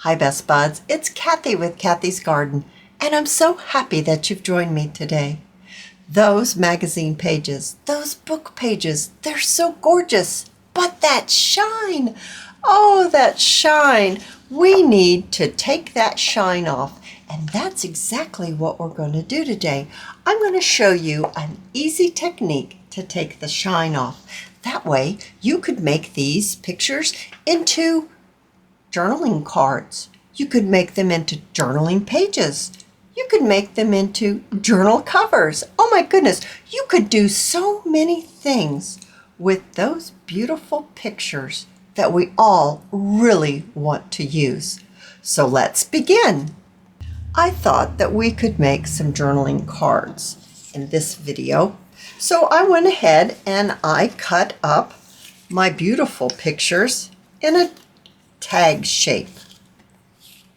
Hi Best Buds, it's Cathy with Cathy's Garden, and I'm so happy that you've joined me today. Those magazine pages, those book pages, they're so gorgeous, but that shine, oh that shine, we need to take that shine off, and that's exactly what we're going to do today. I'm going to show you an easy technique to take the shine off. That way you could make these pictures into journaling cards. You could make them into journaling pages. You could make them into journal covers. Oh my goodness, you could do so many things with those beautiful pictures that we all really want to use. So let's begin. I thought that we could make some journaling cards in this video. So I went ahead and I cut up my beautiful pictures in a tag shape.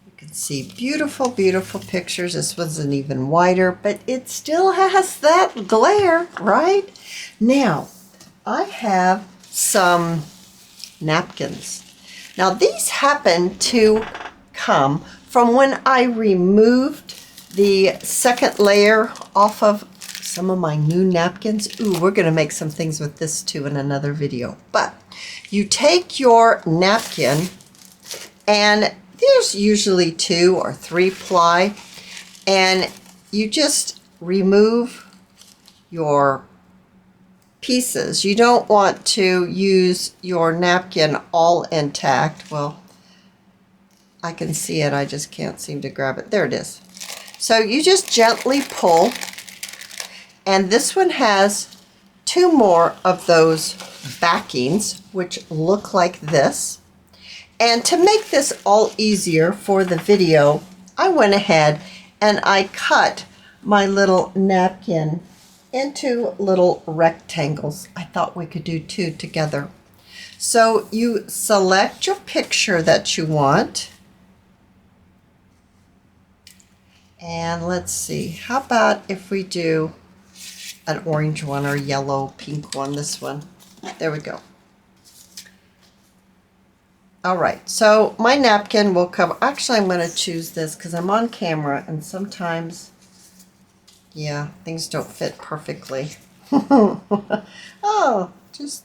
You can see beautiful, beautiful pictures. This one's an even wider, but it still has that glare, right? Now, I have some napkins. Now, these happen to come from when I removed the second layer off of some of my new napkins. Ooh, we're going to make some things with this too in another video. But you take your napkin, and there's usually 2 or 3 ply, and you just remove your pieces. You don't want to use your napkin all intact. Well, I can see it, I just can't seem to grab it. There it is. So you just gently pull, and this one has 2 more of those backings, which look like this. And to make this all easier for the video, I went ahead and I cut my little napkin into little rectangles. I thought we could do 2 together. So you select your picture that you want. And let's see, how about if we do an orange one or yellow, pink one, this one. There we go. All right, so my napkin will cover, actually I'm going to choose this because I'm on camera and sometimes, yeah, things don't fit perfectly. Oh, just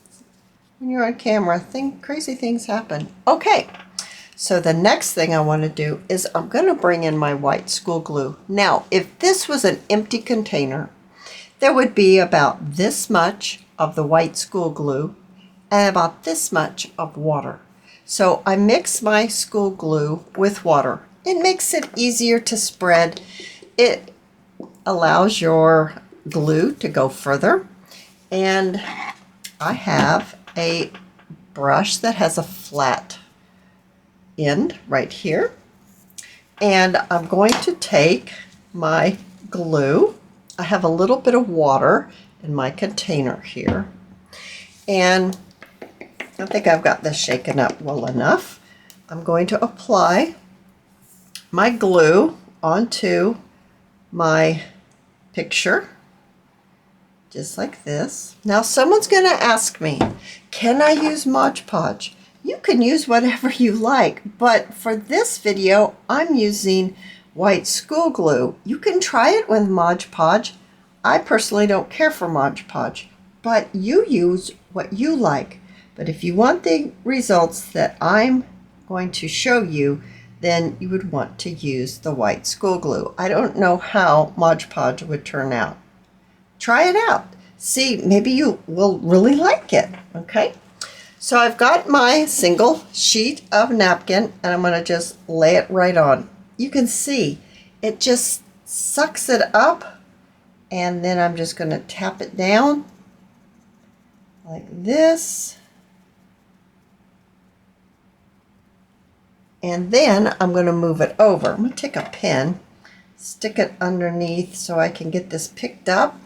when you're on camera, crazy things happen. Okay, so the next thing I want to do is I'm going to bring in my white school glue. Now, if this was an empty container, there would be about this much of the white school glue and about this much of water. So I mix my school glue with water. It makes it easier to spread. It allows your glue to go further. And I have a brush that has a flat end right here. And I'm going to take my glue. I have a little bit of water in my container here. And I think I've got this shaken up well enough. I'm going to apply my glue onto my picture, just like this. Now someone's going to ask me, can I use Mod Podge? You can use whatever you like, but for this video, I'm using white school glue. You can try it with Mod Podge. I personally don't care for Mod Podge, but you use what you like. But if you want the results that I'm going to show you, then you would want to use the white school glue. I don't know how Mod Podge would turn out. Try it out. See, maybe you will really like it, okay? So I've got my single sheet of napkin, and I'm going to just lay it right on. You can see it just sucks it up, and then I'm just going to tap it down like this. And then I'm going to move it over. I'm going to take a pin, stick it underneath so I can get this picked up,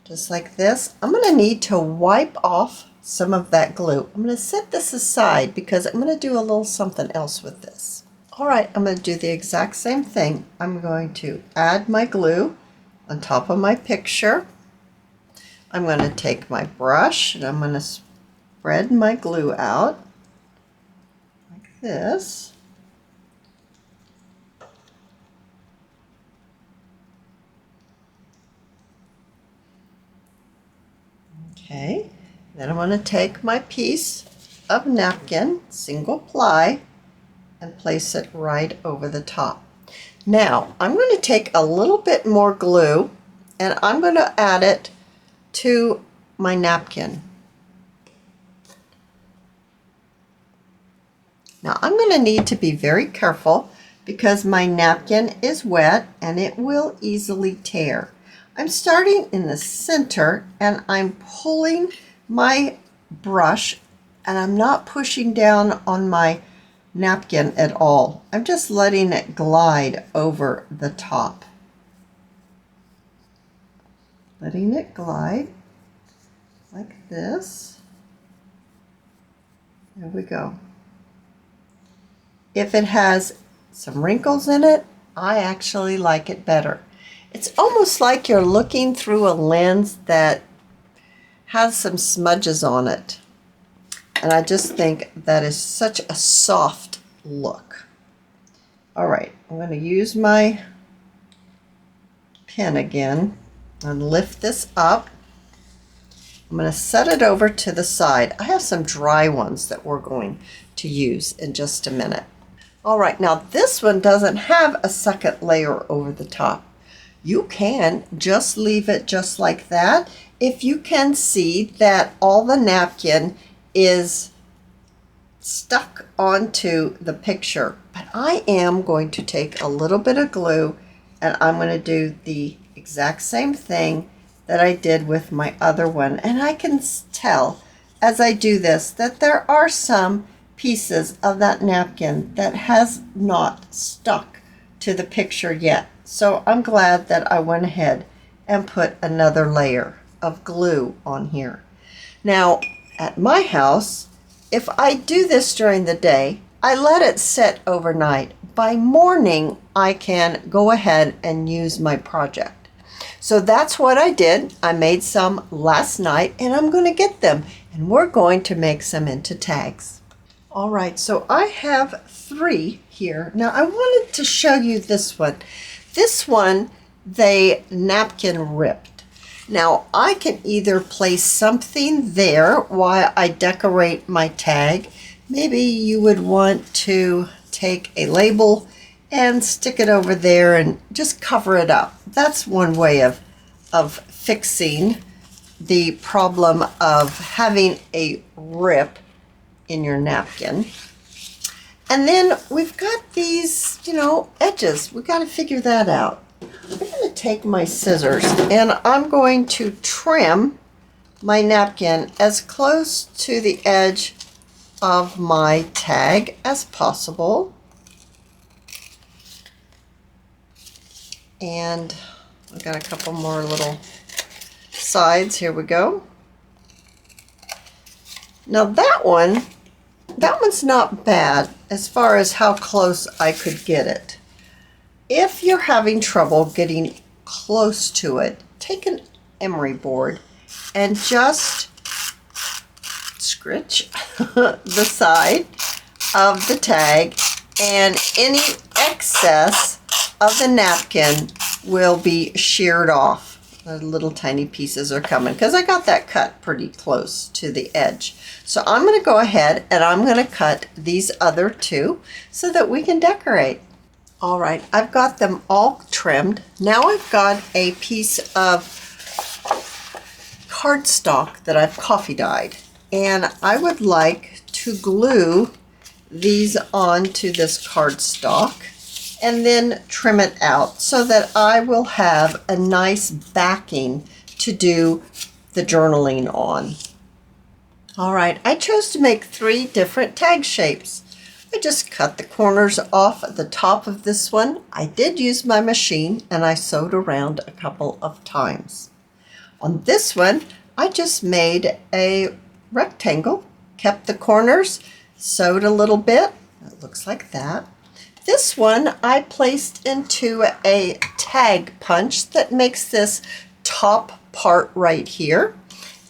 just like this. I'm going to need to wipe off some of that glue. I'm going to set this aside because I'm going to do a little something else with this. All right, I'm going to do the exact same thing. I'm going to add my glue on top of my picture. I'm going to take my brush and I'm going to spread my glue out like this. Okay, then I'm going to take my piece of napkin, single ply, and place it right over the top. Now, I'm going to take a little bit more glue and I'm going to add it to my napkin. Now, I'm going to need to be very careful because my napkin is wet and it will easily tear. I'm starting in the center and I'm pulling my brush and I'm not pushing down on my napkin at all. I'm just letting it glide over the top. Letting it glide like this. There we go. If it has some wrinkles in it, I actually like it better. It's almost like you're looking through a lens that has some smudges on it. And I just think that is such a soft look. All right, I'm going to use my pen again and lift this up. I'm going to set it over to the side. I have some dry ones that we're going to use in just a minute. All right, now this one doesn't have a second layer over the top. You can just leave it just like that if you can see that all the napkin is stuck onto the picture. But I am going to take a little bit of glue and I'm going to do the exact same thing that I did with my other one. And I can tell as I do this that there are some pieces of that napkin that has not stuck to the picture yet. So I'm glad that I went ahead and put another layer of glue on here. Now at my house, if I do this during the day, I let it sit overnight. By morning, I can go ahead and use my project. So that's what I did. I made some last night and I'm going to get them and we're going to make some into tags. All right, so I have 3 here. Now I wanted to show you this one. This one, they napkin ripped. Now I can either place something there while I decorate my tag. Maybe you would want to take a label and stick it over there and just cover it up. That's one way of fixing the problem of having a rip in your napkin. And then we've got these, edges. We've got to figure that out. I'm going to take my scissors and I'm going to trim my napkin as close to the edge of my tag as possible. And I've got a couple more little sides. Here we go. Now that one's not bad as far as how close I could get it. If you're having trouble getting close to it, take an emery board and just scritch the side of the tag, and any excess of the napkin will be sheared off. The little tiny pieces are coming because I got that cut pretty close to the edge. So I'm going to go ahead and I'm going to cut these other 2 so that we can decorate. All right, I've got them all trimmed. Now I've got a piece of cardstock that I've coffee dyed, and I would like to glue these onto this cardstock and then trim it out so that I will have a nice backing to do the journaling on. All right, I chose to make 3 different tag shapes. I just cut the corners off at the top of this one. I did use my machine and I sewed around a couple of times. On this one, I just made a rectangle, kept the corners, sewed a little bit. It looks like that. This one I placed into a tag punch that makes this top part right here.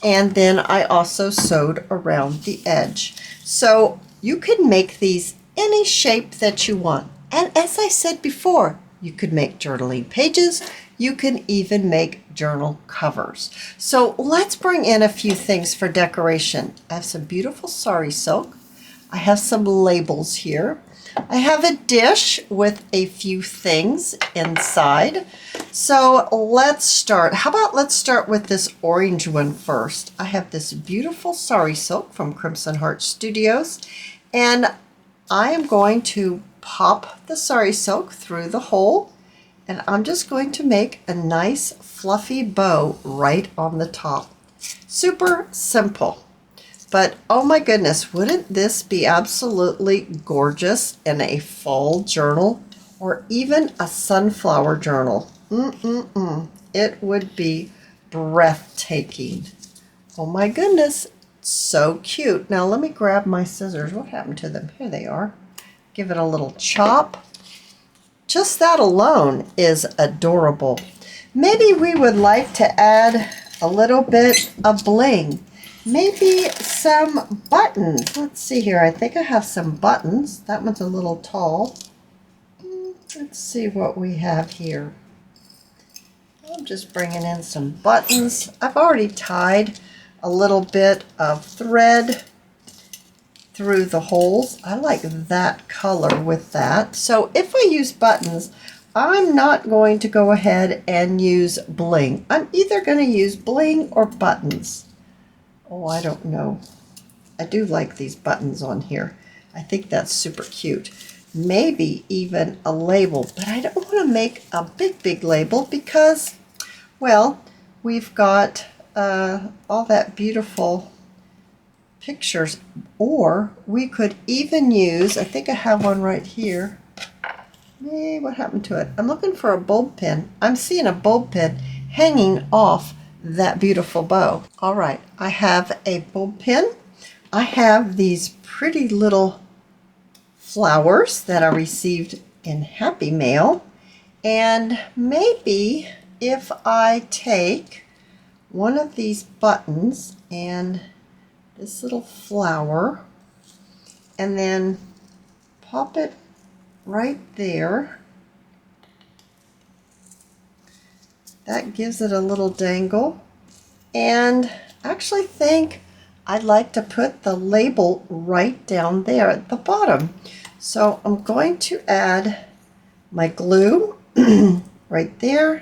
And then I also sewed around the edge. So you can make these any shape that you want. And as I said before, you could make journaling pages, You can even make journal covers. So let's bring in a few things for decoration. I have some beautiful sari silk. I have some labels here. I have a dish with a few things inside. So let's start. How about let's start with this orange one first. I have this beautiful sari silk from Crimson Heart Studios, and I am going to pop the sari silk through the hole, and I'm just going to make a nice fluffy bow right on the top. Super simple. But oh my goodness, wouldn't this be absolutely gorgeous in a fall journal or even a sunflower journal? It would be breathtaking. Oh my goodness, so cute. Now let me grab my scissors. What happened to them? Here they are. Give it a little chop. Just that alone is adorable. Maybe we would like to add a little bit of bling. Maybe some buttons. Let's see here. I think I have some buttons. That one's a little tall. Let's see what we have here. I'm just bringing in some buttons. I've already tied a little bit of thread through the holes. I like that color with that. So if I use buttons, I'm not going to go ahead and use bling. I'm either going to use bling or buttons. Oh, I don't know. I do like these buttons on here. I think that's super cute. Maybe even a label, but I don't want to make a big label because, well, we've got all that beautiful pictures, or we could even use, I think I have one right here. What happened to it? I'm looking for a bulb pin. I'm seeing a bulb pin hanging off that beautiful bow. All right, I have a bulb pin. I have these pretty little flowers that I received in Happy Mail, and maybe if I take one of these buttons and this little flower and then pop it right there, that gives it a little dangle. And I actually think I'd like to put the label right down there at the bottom. So I'm going to add my glue right there.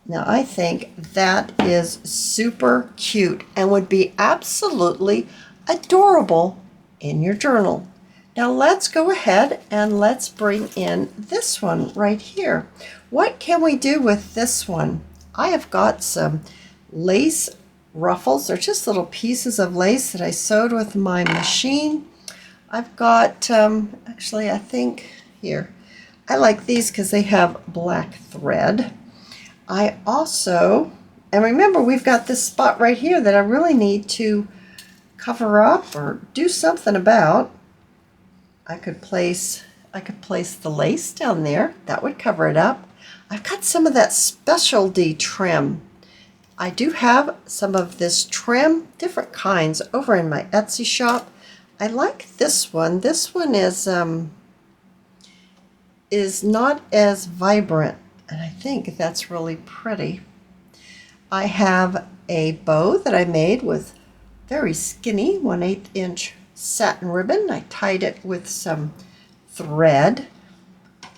Now I think that is super cute and would be absolutely adorable in your journal. Now let's go ahead and let's bring in this one right here. What can we do with this one? I have got some lace ruffles. They're just little pieces of lace that I sewed with my machine. I've got, actually I think here, I like these because they have black thread. I also, and remember we've got this spot right here that I really need to cover up or do something about. I could place the lace down there. That would cover it up. I've got some of that specialty trim. I do have some of this trim, different kinds, over in my Etsy shop. I like this one. This one is not as vibrant, and I think that's really pretty. I have a bow that I made with very skinny 1/8 inch satin ribbon. I tied it with some thread,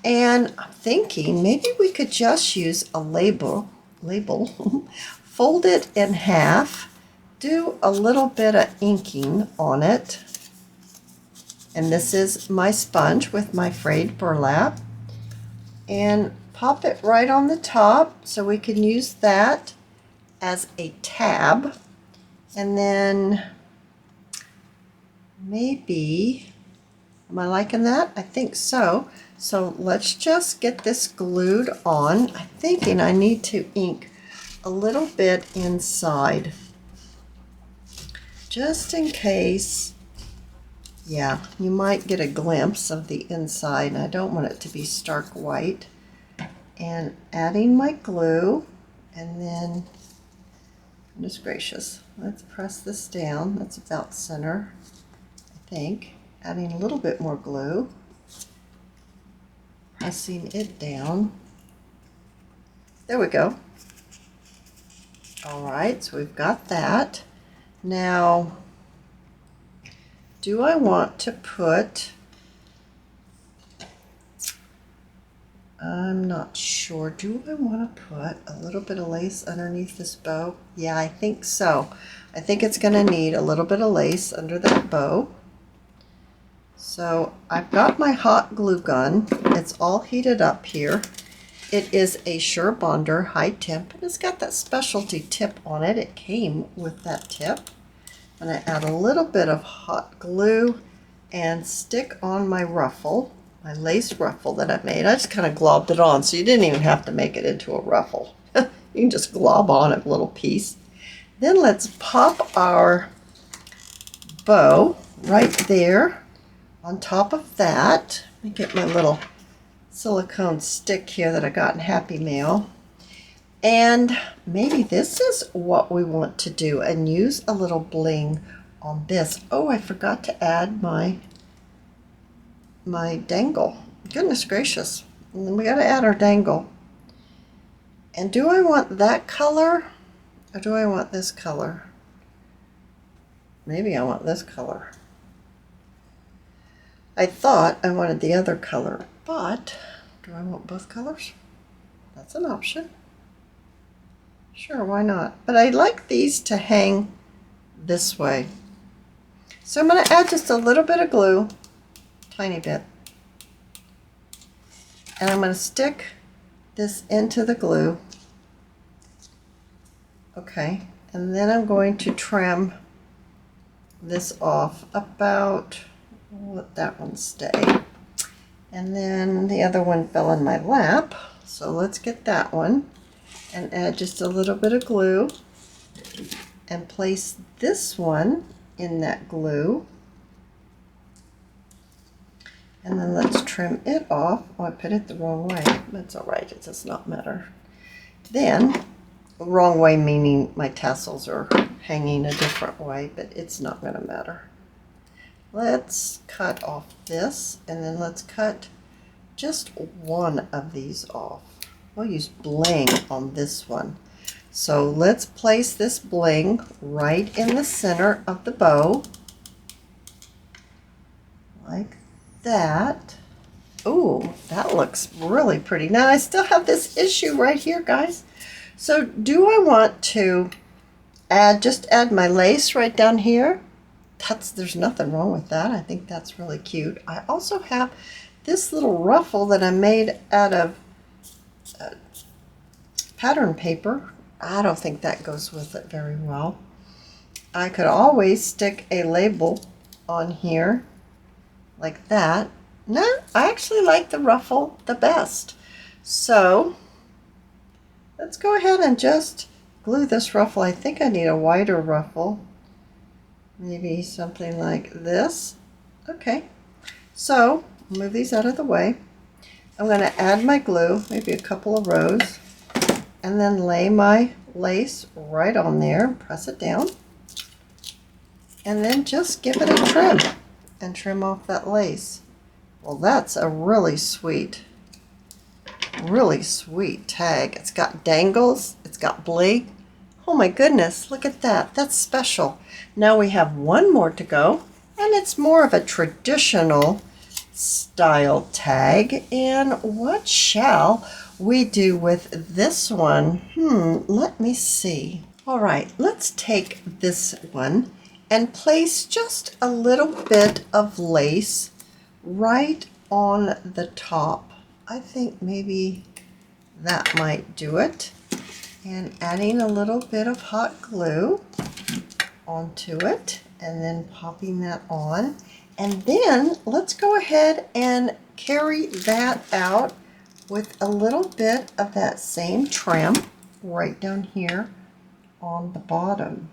and I'm thinking maybe we could just use a label, fold it in half, do a little bit of inking on it, and this is my sponge with my frayed burlap, and pop it right on the top so we can use that as a tab. And then maybe, am I liking that? I think so. So let's just get this glued on. I'm thinking I need to ink a little bit inside, just in case. Yeah, you might get a glimpse of the inside. I don't want it to be stark white. And adding my glue, and then, goodness gracious, let's press this down. That's about center, I think. Adding a little bit more glue, pressing it down. There we go. All right, so we've got that. Now, do I want to put, I'm not sure, do I want to put a little bit of lace underneath this bow? Yeah, I think so. I think it's going to need a little bit of lace under that bow. So I've got my hot glue gun. It's all heated up here. It is a Sure Bonder high temp, and it's got that specialty tip on it. It came with that tip. I'm going to add a little bit of hot glue and stick on my ruffle, my lace ruffle that I made. I just kind of globbed it on, so you didn't even have to make it into a ruffle. You can just glob on a little piece. Then let's pop our bow right there on top of that. Let me get my little silicone stick here that I got in Happy Mail. And maybe this is what we want to do and use a little bling on this. Oh, I forgot to add my dangle. Goodness gracious. And then we got to add our dangle. And do I want that color or do I want this color? Maybe I want this color. I thought I wanted the other color, but do I want both colors? That's an option. Sure, why not? But I like these to hang this way. So I'm going to add just a little bit of glue, tiny bit. And I'm going to stick this into the glue. Okay, and then I'm going to trim this off about, let that one stay. And then the other one fell in my lap, so let's get that one. And add just a little bit of glue and place this one in that glue. And then let's trim it off. Oh, I put it the wrong way. That's all right, it does not matter. Then, wrong way meaning my tassels are hanging a different way, but it's not going to matter. Let's cut off this, and then let's cut just one of these off. We'll use bling on this one. So let's place this bling right in the center of the bow, like that. Ooh, that looks really pretty. Now I still have this issue right here, guys. So do I want to just add my lace right down here? There's nothing wrong with that. I think that's really cute. I also have this little ruffle that I made out of pattern paper. I don't think that goes with it very well. I could always stick a label on here like that. No, I actually like the ruffle the best. So let's go ahead and just glue this ruffle. I think I need a wider ruffle. Maybe something like this. Okay, so move these out of the way. I'm going to add my glue, maybe a couple of rows, and then lay my lace right on there, press it down, and then just give it a trim and trim off that lace. Well, that's a really sweet tag. It's got dangles, it's got bling. Oh my goodness, look at that. That's special. Now we have one more to go, and it's more of a traditional style tag. And what shall we do with this one? Let me see. All right, let's take this one and place just a little bit of lace right on the top. I think maybe that might do it. And adding a little bit of hot glue onto it and then popping that on. And then let's go ahead and carry that out with a little bit of that same trim right down here on the bottom.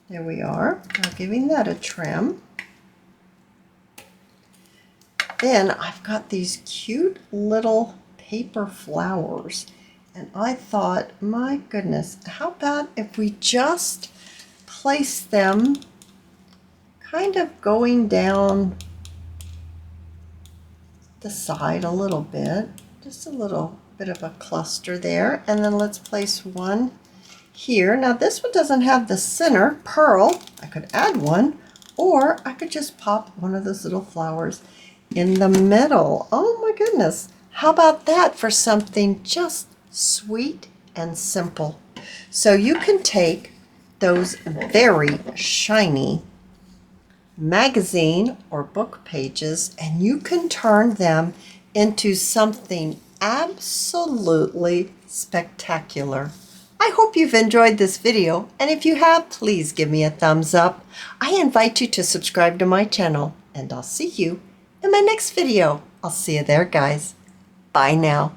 There we are. Now giving that a trim. Then I've got these cute little paper flowers, and I thought, my goodness, how about if we just place them kind of going down the side a little bit, Just a little bit of a cluster there. And then let's place one here. Now this one doesn't have the center pearl. I could add one, or I could just pop one of those little flowers in the middle. Oh my goodness. How about that for something just sweet and simple? So you can take those very shiny magazine or book pages and you can turn them into something absolutely spectacular. I hope you've enjoyed this video, and if you have, please give me a thumbs up. I invite you to subscribe to my channel, and I'll see you in my next video. I'll see you there, guys. Bye now.